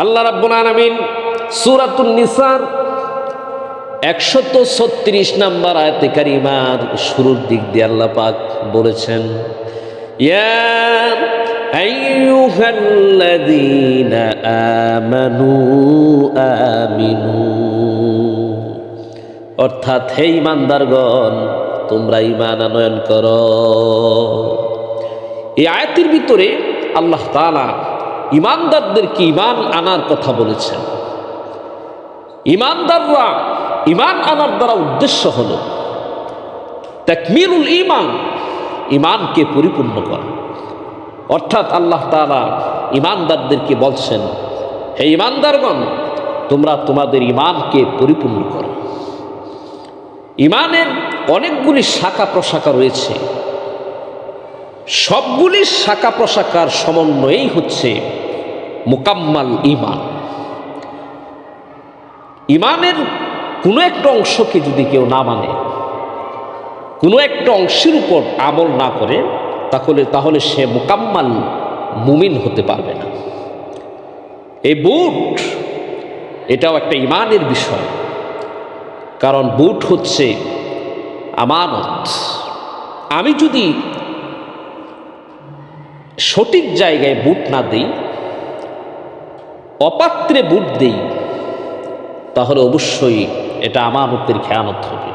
আল্লাহ রাব্বুল আলামিন সূরাতুন নিসার 136 নম্বর আয়াতে কারিমার শুরুর দিক দিয়ে আল্লাহ পাক বলেছেন, ইয়া আইয়ুহাল্লাযীনা আমানু আমিনু, অর্থাৎ হে ঈমানদারগণ তোমরা ঈমান আনয়ন করো। এই আয়াতের ভিতরে আল্লাহ তাআলা ঈমানদারদেরকে ঈমান আনার কথা বলেছেন। ঈমানদাররা ঈমান আনার দ্বারা উদ্দেশ্য হল তাকমিলুল ঈমান, ঈমানকে পরিপূর্ণ করা। অর্থাৎ আল্লাহ তাআলা ঈমানদারদেরকে বলছেন, হে ঈমানদারগণ তোমরা তোমাদের ঈমানকে পরিপূর্ণ করো। ঈমানের অনেকগুলি শাখা প্রশাখা রয়েছে, সবগুলি শাখা প্রশাখার সমন্বয়েই হচ্ছে মুকাম্মাল ঈমান। ঈমানের কোনো একটা অংশকে যদি কেউ না মানে, কোনো একটা অংশের উপর আমল না করে, তাহলে সে মুকাম্মাল মুমিন হতে পারবে না। এই বুট এটাও একটা ঈমানের বিষয়, কারণ বুট হচ্ছে আমানত। আমি যদি সঠিক জায়গায় বুট না দেই, অপাত্রে বুট দেই, তাহলে অবশ্যই এটা আমানতের খেয়ানত হবে।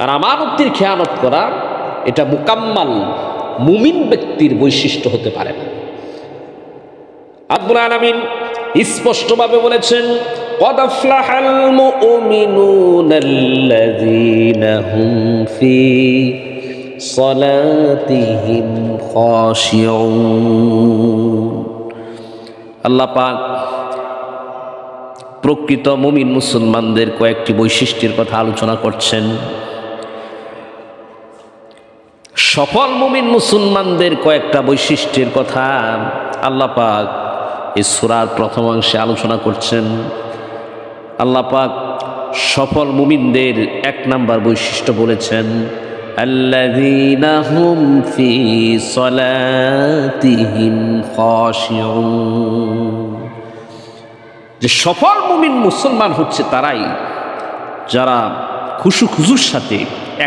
আর আমানতের খেয়ানত করা এটা মুকাম্মাল মুমিন ব্যক্তির বৈশিষ্ট্য হতে পারে না। রব্বুল আলামিন স্পষ্টভাবে বলেছেন, ক্বাদ আফলাহাল মুমিনুনাল্লাযীনা হুম ফি সালাতিহিম খাশিউন। আল্লাহ পাক প্রকৃত মুমিন মুসলমানদের কয়েকটি বৈশিষ্ট্যের কথা আলোচনা করছেন। সফল মুমিন মুসলমানদের কয়েকটা বৈশিষ্ট্যের কথা আল্লাহ পাক এই সূরার প্রথম অংশে আলোচনা করছেন। আল্লাহ পাক সফল মুমিনদের 1 নাম্বার বৈশিষ্ট্য বলেছেন, আল্লাযীনা হুম ফি সালাতিহিম খাশিউন। যে সফল মুমিন মুসলমান হচ্ছে তারাই যারা খুশুর সাথে,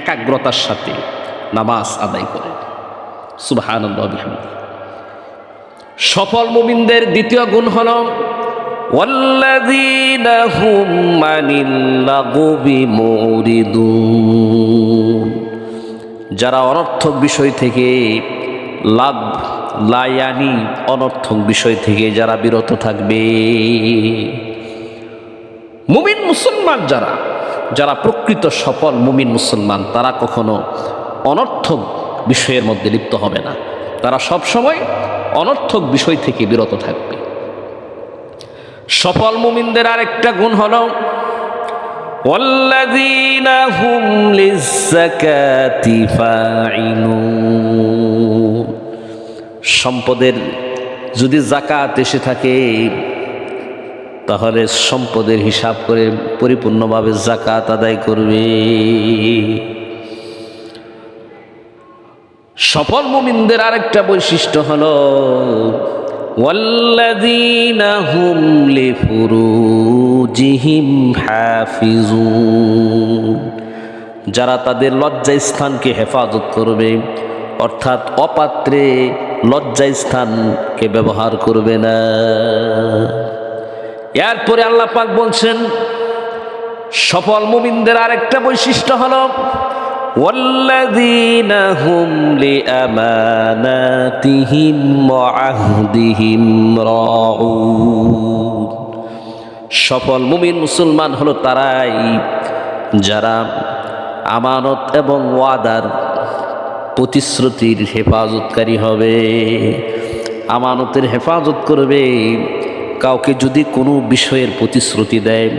একাগ্রতার সাথে নামাজ আদায় করে। সুবহানাল্লাহ ওয়া বিহামদিহি। সফল মুমিনদের দ্বিতীয় গুণ হল ওয়াল্লাযীনা হুম আনিল লাগবি মুরিদুন। যারা অনর্থক বিষয় থেকে লায়ানি অনর্থক বিষয় থেকে যারা বিরত থাকবে। মুমিন মুসলমান যারা প্রকৃত সফল মুমিন মুসলমান, তারা কখনো অনর্থক বিষয়ের মধ্যে লিপ্ত হবে না। তারা সব সময় অনর্থক বিষয় থেকে বিরত থাকবে। সফল মুমিনদের আরেকটা গুণ হলো ওয়াল্লাযীনা হুম লিয-যাকাতি ফাঈলুন। সম্পদের যদি যাকাত এসে থাকে, তাহলে সম্পদের হিসাব করে পরিপূর্ণভাবে যাকাত আদায় করবে। সফল মুমিনদের আরেকটা বৈশিষ্ট্য হলো ওয়াল্লাযীনা হুম লিফুরুজিহিম হাফিজুন। যারা তাদের লজ্জাস্থানকে হেফাজত করবে, অর্থাৎ অপাত্রে লজ্জাস্থানকে ব্যবহার করবে না। এরপরে আল্লাহ পাক বলছেন, সফল মুমিনদের আরেকটা বৈশিষ্ট্য হলো ওয়াল্লাযীনা হুম লিআমানাতিহিম ওয়া আহদিহিম রাউন। সফল মুমিন মুসলমান হলো তারাই যারা আমানত এবং ওয়াদার প্রতিশ্রুতির হেফাজতকারী হবে। আমানতের হেফাজত করবে। কাউকে যদি কোনো বিষয়ের প্রতিশ্রুতি দেয়,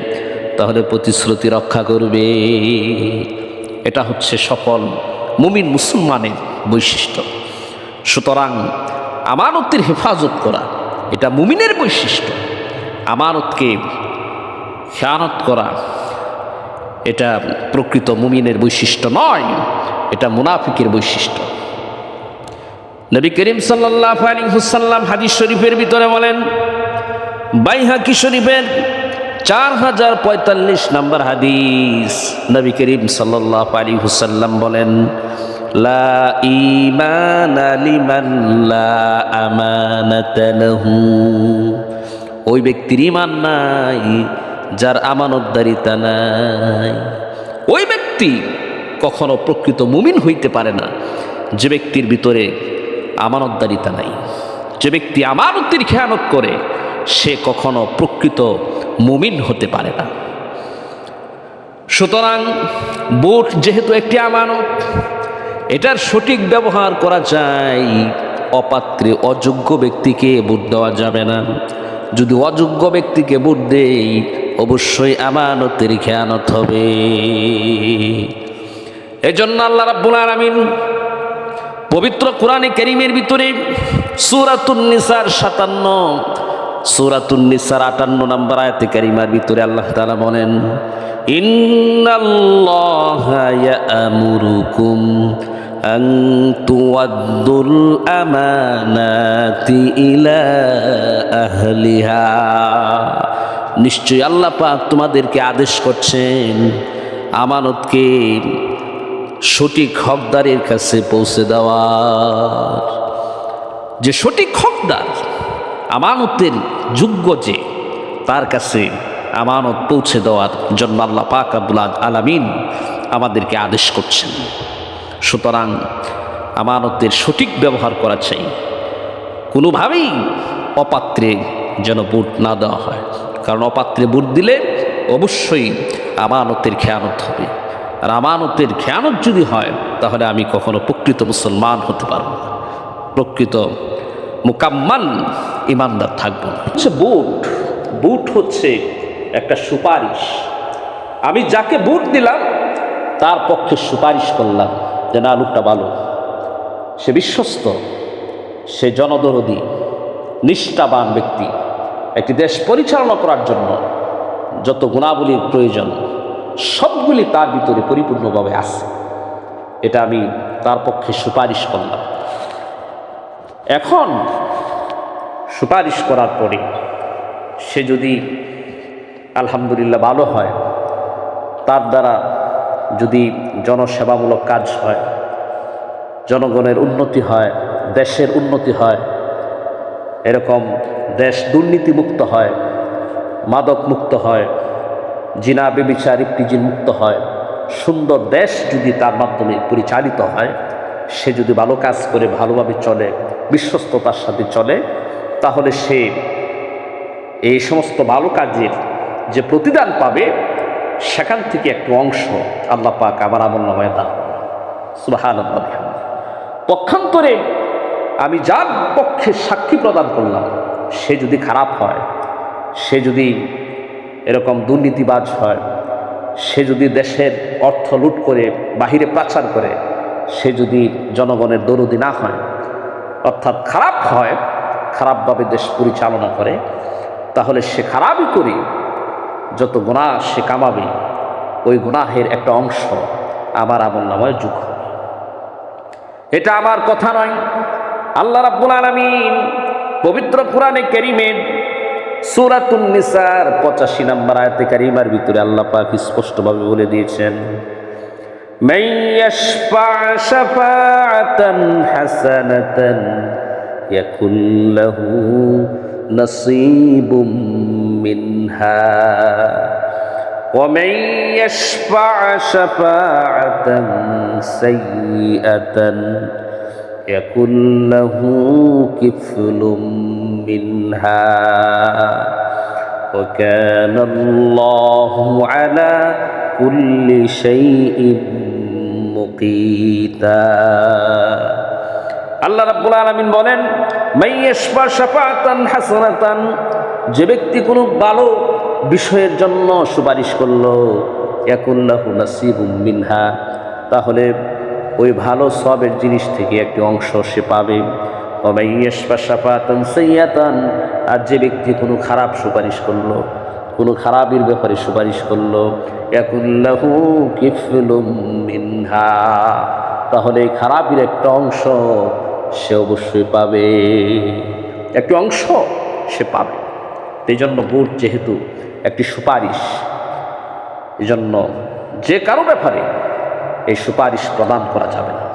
তাহলে প্রতিশ্রুতি রক্ষা করবে। এটা হচ্ছে সফল মুমিন মুসলমানের বৈশিষ্ট্য। সুতরাং আমানতের হেফাজত করা এটা মুমিনের বৈশিষ্ট্য। আমানতকে খেয়ানত করা এটা প্রকৃত মুমিনের বৈশিষ্ট্য নয়, এটা মুনাফিকের বৈশিষ্ট্য। নবী করিম সাল্লাল্লাহু আলাইহি ওয়াসাল্লাম হাদিস শরীফের ভিতরে বলেন, বাইহাকি শরীফের 4045 নম্বর হাদিস, নবী করিম সাল্লাল্লাহু আলাইহি ওয়াসাল্লাম বলেন, লা ঈমানা লিমান লা আমানাতা লাহু। ওই ব্যক্তির ঈমান নাই যার আমানতদারিতা নাই। ওই ব্যক্তি কখনো প্রকৃত মুমিন হইতে পারে না যে ব্যক্তির ভিতরে আমানতদারিতা নাই। যে ব্যক্তি আমানতের খেয়ানত করে সে কখনো প্রকৃত মুমিন হতে পারে না। সুতরাং বুট যেহেতু একটি আমানত, এটার সঠিক ব্যবহার করা যায়। অপাত্রে অযোগ্য ব্যক্তিকে বুট দেওয়া যাবে না। যদি অযোগ্য ব্যক্তিকে বুট দেই অবশ্যই আমানতের খেয়ানত হবে। এজন্য আল্লাহ রাব্বুল আলামিন পবিত্র কোরআনে কারীমের ভিতরে সূরাতুন নিসার 57, সূরাতুন নিসার 58 নম্বর আয়াতে কারিমার ভিতরে আল্লাহ তাআলা বলেন, ইন্নাল্লাহা ইয়া'মুরুকুম আন তুআদ্দুল আমানাতি ইলা আহলিহা। নিশ্চয়ই আল্লাহ পাক তোমাদেরকে আদেশ করছেন আমানতকে সঠিক হকদারের কাছে পৌঁছে দেওয়ার। যে সঠিক হকদার, আমানতের যোগ্য যে, তার কাছে আমানত পৌঁছে দেওয়ার জন্য আল্লাহ পাক রব্বুল আলামিন আমাদেরকে আদেশ করছেন। সুতরাং আমানতের সঠিক ব্যবহার করা চাই। কোনোভাবেই অপাত্রে যেন বুট না দেওয়া হয়, কারণ অপাত্রে বুট দিলে অবশ্যই আমানতের খেয়ানত হবে। আর আমানতের খেয়ানত যদি হয় তাহলে আমি কখনো প্রকৃত মুসলমান হতে পারবো না, প্রকৃত মুকাম্মাল ইমানদার থাকবো না। বুট হচ্ছে একটা সুপারিশ। আমি যাকে বুট দিলাম তার পক্ষে সুপারিশ করলাম যে না, লোকটা ভালো, সে বিশ্বস্ত, সে জনদরদী, নিষ্ঠাবান ব্যক্তি। একটি দেশ পরিচালনা করার জন্য যত গুণাবলীর প্রয়োজন সবগুলি তার ভিতরে পরিপূর্ণভাবে আছে, এটা আমি তার পক্ষে সুপারিশ করলাম। এখন সুপারিশ করার পরে সে যদি আলহামদুলিল্লাহ ভালো হয়, তার দ্বারা যদি জনসেবামূলক কাজ হয়, জনগণের উন্নতি হয়, দেশের উন্নতি হয়, এরকম দেশ দুর্নীতিমুক্ত হয়, মাদক মুক্ত হয়, জিনা ব্যভিচার ইফতিজির মুক্ত হয়, সুন্দর দেশ যদি তার মাধ্যমে পরিচালিত হয়, সে যদি ভালো কাজ করে ভালোভাবে চলে, বিশ্বস্ততার সাথে চলে, তাহলে সে এই সমস্ত ভালো কাজের যে প্রতিদান পাবে সেখান থেকে একটু অংশ আল্লাহ পাক আমার আমলনামায় দান। সুবহানাল্লাহ। পক্ষান্তরে আমি যার পক্ষে সাক্ষী প্রদান করলাম সে যদি খারাপ হয়, সে যদি এরকম দুর্নীতিবাজ হয়, সে যদি দেশের অর্থ লুট করে বাহিরে পাচার করে, সে যদি জনগণের দরদি না হয়, অর্থাৎ খারাপ হয়, খারাপভাবে দেশ পরিচালনা করে, তাহলে সে খারাপই করে যত গুনাহ সে কামাবে ওই গুনাহের একটা অংশ আমার আমলনামায় যোগ হবে। এটা আমার কথা নয়, আল্লাহ রাব্বুল আলামিন পবিত্র কোরআনে কারীমের সূরাতুন নিসার 85 নম্বর আয়াতে কারিমার ভিতরে আল্লাহ পাক স্পষ্টভাবে বলে দিয়েছেন, মান ইয়াশফা শাফাআতান হাসানাতান ইয়াকুল লাহু নাসীবুম মিনহা ওয়া মান ইয়াশফা শাফাআতান সাইয়্যাতান ইয়াকুল লাহু কিফলুম মিনহা ওয়া কানা আল্লাহু আলা কুল্লি শাইইন মুকীতা। আল্লাহ রাব্বুল আলামিন বলেন, মান ইয়াশফা শাফাআতান হাসানাতান, যে ব্যক্তি কোনো ভালো বিষয়ের জন্য সুপারিশ করলো, ইয়াকুল লাহু নাসীবুম মিনহা, তাহলে ওই ভালো সবের জিনিস থেকে একটি অংশ সে পাবে। ওয়া মান ইয়াশফা শাফাআতান সাইয়্যাতান, আর যে ব্যক্তি কোনো খারাপ সুপারিশ করলো, কোনো খারাপের ব্যাপারে সুপারিশ করলো, ইয়াকুল লাহু কিফলুম মিনহা, তাহলে এই খারাপের একটা অংশ সে অবশ্যই পাবে, একটি অংশ সে পাবে। এই জন্য বুট যেহেতু একটি সুপারিশ, এই জন্য যে কারো ব্যাপারে এই সুপারিশ প্রদান করা যাবে না।